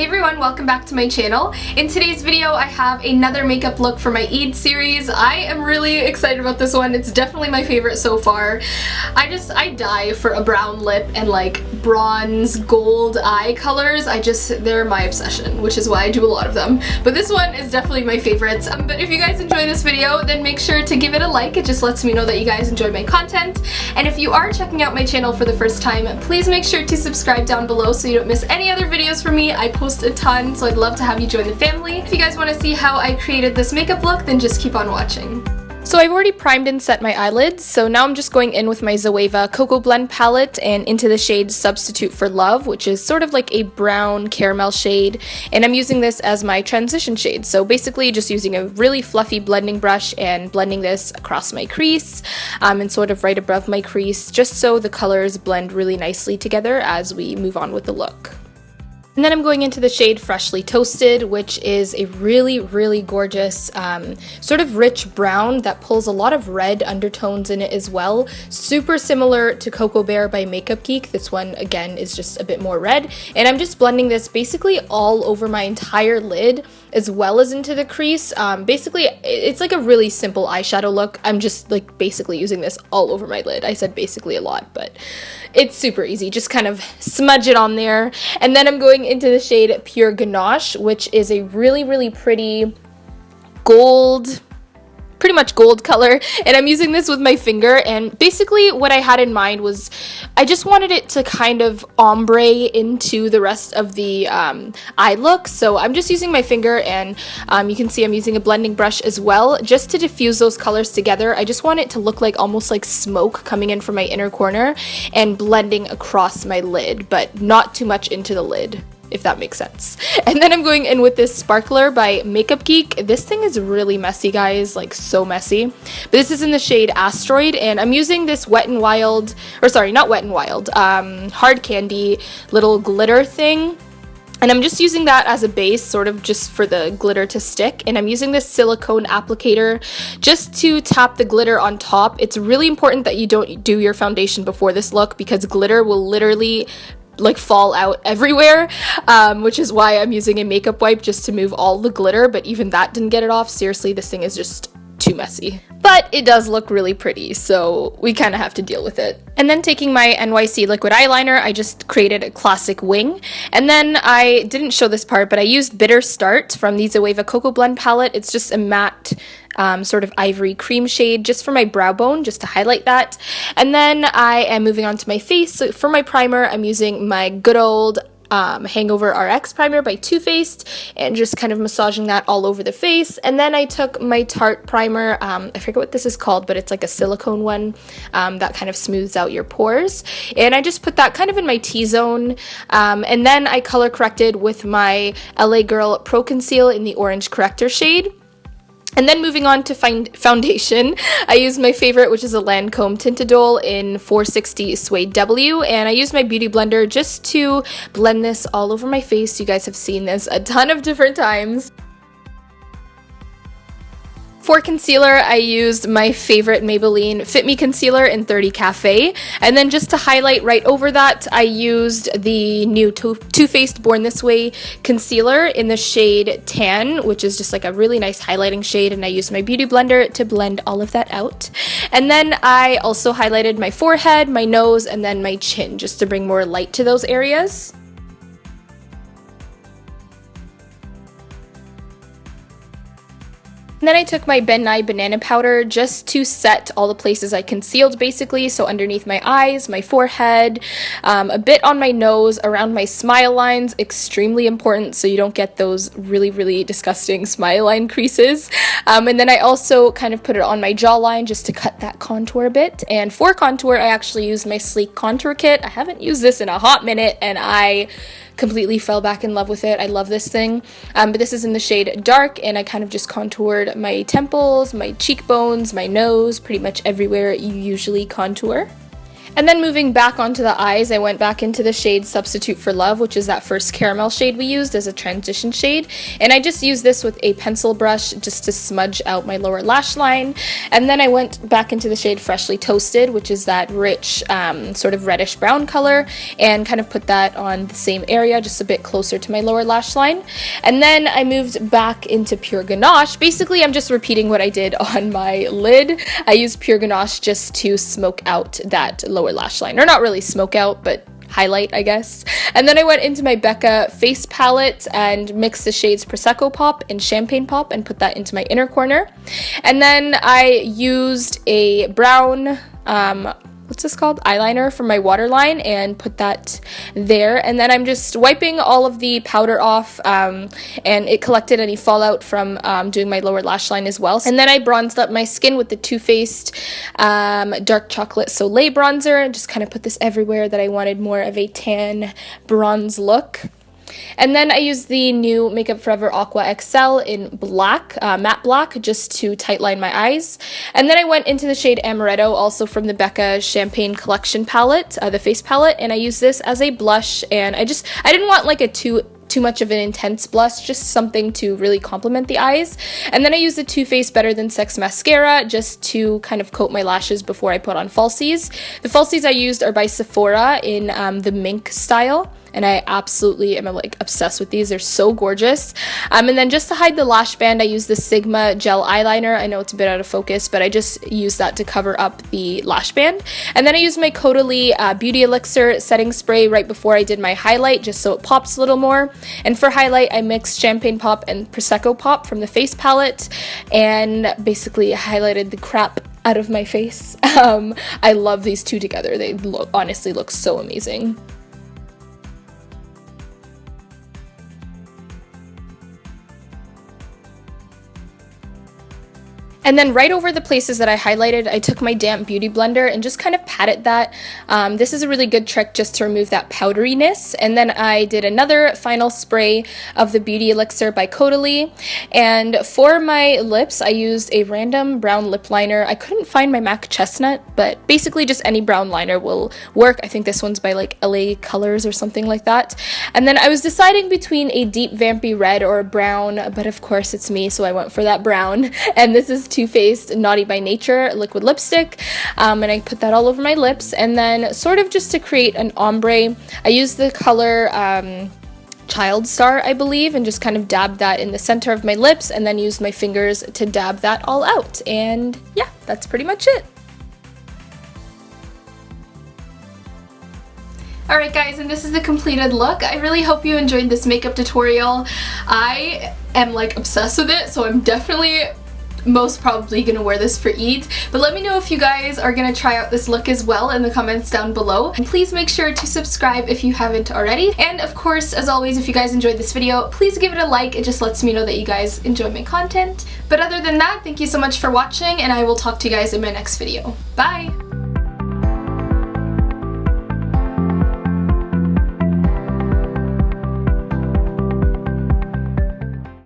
Hey everyone, welcome back to my channel. In today's video, I have another makeup look for my EID series. I am really excited about this one. It's definitely my favorite so far. I die for a brown lip and like bronze gold eye colors. They're my obsession, which is why I do a lot of them. But this one is definitely my favorite. But if you guys enjoy this video, then make sure to give it a like. It just lets me know that you guys enjoy my content. And if you are checking out my channel for the first time, please make sure to subscribe down below so you don't miss any other videos from me. I post a ton, so I'd love to have you join the family. If you guys want to see how I created this makeup look, then just keep on watching. So I've already primed and set my eyelids, so now I'm just going in with my Zoeva Cocoa Blend palette and into the shade Substitute for Love, which is sort of like a brown caramel shade, and I'm using this as my transition shade. So basically just using a really fluffy blending brush and blending this across my crease and sort of right above my crease, just so the colors blend really nicely together as we move on with the look. And then I'm going into the shade Freshly Toasted, which is a really gorgeous sort of rich brown that pulls a lot of red undertones in it as well. Super similar to Cocoa Bear by MAKEUPGEEK. This one again is just a bit more red. And I'm just blending this basically all over my entire lid as well as into the crease. Basically it's like a really simple eyeshadow look. I'm just like basically using this all over my lid. I said basically a lot, but it's super easy. Just kind of smudge it on there. And then I'm going into the shade Pure Ganache, which is a really pretty gold, pretty much gold color, and I'm using this with my finger. And basically what I had in mind was I just wanted it to kind of ombre into the rest of the eye look, so I'm just using my finger, and you can see I'm using a blending brush as well just to diffuse those colors together. I just want it to look like almost like smoke coming in from my inner corner and blending across my lid, but not too much into the lid, if that makes sense. And then I'm going in with this sparkler by MAKEUPGEEK. This thing is really messy, guys, like so messy. But this is in the shade Asteroid, and I'm using this Wet n Wild, or sorry, not Wet n Wild, Hard Candy little glitter thing. And I'm just using that as a base, sort of just for the glitter to stick. And I'm using this silicone applicator just to tap the glitter on top. It's really important that you don't do your foundation before this look, because glitter will literally like fall out everywhere, which is why I'm using a makeup wipe just to move all the glitter, but even that didn't get it off. Seriously, this thing is just too messy. But it does look really pretty, so we kind of have to deal with it. And then taking my NYC liquid eyeliner, I just created a classic wing. And then I didn't show this part, but I used Bitter Start from the Zoeva Cocoa Blend palette. It's just a matte sort of ivory cream shade just for my brow bone, just to highlight that. And then I am moving on to my face. So for my primer, I'm using my good old Hangover RX primer by Too Faced, and just kind of massaging that all over the face. And then I took my Tarte primer, I forget what this is called, but it's like a silicone one that kind of smooths out your pores, and I just put that kind of in my T-zone, and then I color corrected with my LA Girl Pro Conceal in the orange corrector shade. And then moving on to foundation, I used my favorite, which is a Lancome Tintadol in 460 Suede W, and I used my beauty blender just to blend this all over my face. You guys have seen this a ton of different times. For concealer, I used my favorite Maybelline Fit Me Concealer in 30 Cafe, and then just to highlight right over that, I used the new Too Faced Born This Way concealer in the shade Tan, which is just like a really nice highlighting shade, and I used my beauty blender to blend all of that out. And then I also highlighted my forehead, my nose, and then my chin, just to bring more light to those areas. And then I took my Ben Nye banana powder just to set all the places I concealed, basically. So underneath my eyes, my forehead, a bit on my nose, around my smile lines, extremely important so you don't get those really disgusting smile line creases. And then I also kind of put it on my jawline just to cut that contour a bit. And for contour, I actually used my Sleek Contour Kit. I haven't used this in a hot minute, and I completely fell back in love with it. I love this thing. But this is in the shade Dark, and I kind of just contoured my temples, my cheekbones, my nose, pretty much everywhere you usually contour. And then moving back onto the eyes, I went back into the shade Substitute for Love, which is that first caramel shade we used as a transition shade. And I just used this with a pencil brush just to smudge out my lower lash line. And then I went back into the shade Freshly Toasted, which is that rich sort of reddish brown color, and kind of put that on the same area, just a bit closer to my lower lash line. And then I moved back into Pure Ganache. Basically, I'm just repeating what I did on my lid. I used Pure Ganache just to smoke out that lower lash line, or not really smoke out, but highlight, I guess. And then I went into my Becca face palette and mixed the shades Prosecco Pop and Champagne Pop and put that into my inner corner. And then I used a brown what's this called? Eyeliner from my waterline and put that there. And then I'm just wiping all of the powder off, and it collected any fallout from doing my lower lash line as well. And then I bronzed up my skin with the Too Faced Dark Chocolate Soleil bronzer, and just kind of put this everywhere that I wanted more of a tan bronze look. And then I used the new Makeup Forever Aqua XL in black, matte black, just to tightline my eyes. And then I went into the shade Amaretto, also from the Becca Champagne Collection palette, the face palette, and I used this as a blush, and I didn't want like a too much of an intense blush, just something to really complement the eyes. And then I used the Too Faced Better Than Sex mascara just to kind of coat my lashes before I put on falsies. The falsies I used are by Sephora in the mink style, and I absolutely am like obsessed with these. They're so gorgeous. And then just to hide the lash band, I used the Sigma gel eyeliner. I know it's a bit out of focus, but I just used that to cover up the lash band. And then I used my Caudalie Beauty Elixir setting spray right before I did my highlight, just so it pops a little more. And for highlight, I mixed Champagne Pop and Prosecco Pop from the face palette, and basically highlighted the crap out of my face. I love these two together. They honestly look so amazing. And then right over the places that I highlighted, I took my damp beauty blender and just kind of patted that. This is a really good trick just to remove that powderiness. And then I did another final spray of the Beauty Elixir by Caudalie. And for my lips, I used a random brown lip liner. I couldn't find my MAC Chestnut, but basically just any brown liner will work. I think this one's by like LA Colors or something like that. And then I was deciding between a deep vampy red or a brown, but of course it's me, so I went for that brown. And this is Too Faced Naughty by Nature liquid lipstick, and I put that all over my lips. And then sort of just to create an ombre, I used the color Child Star, I believe, and just kind of dabbed that in the center of my lips, and then used my fingers to dab that all out. And yeah, that's pretty much it. Alright guys, and this is the completed look. I really hope you enjoyed this makeup tutorial. I am like obsessed with it, so I'm definitely most probably gonna wear this for Eid, but let me know if you guys are gonna try out this look as well in the comments down below. And please make sure to subscribe if you haven't already. And of course, as always, if you guys enjoyed this video, please give it a like. It just lets me know that you guys enjoy my content. But other than that, thank you so much for watching, and I will talk to you guys in my next video. Bye!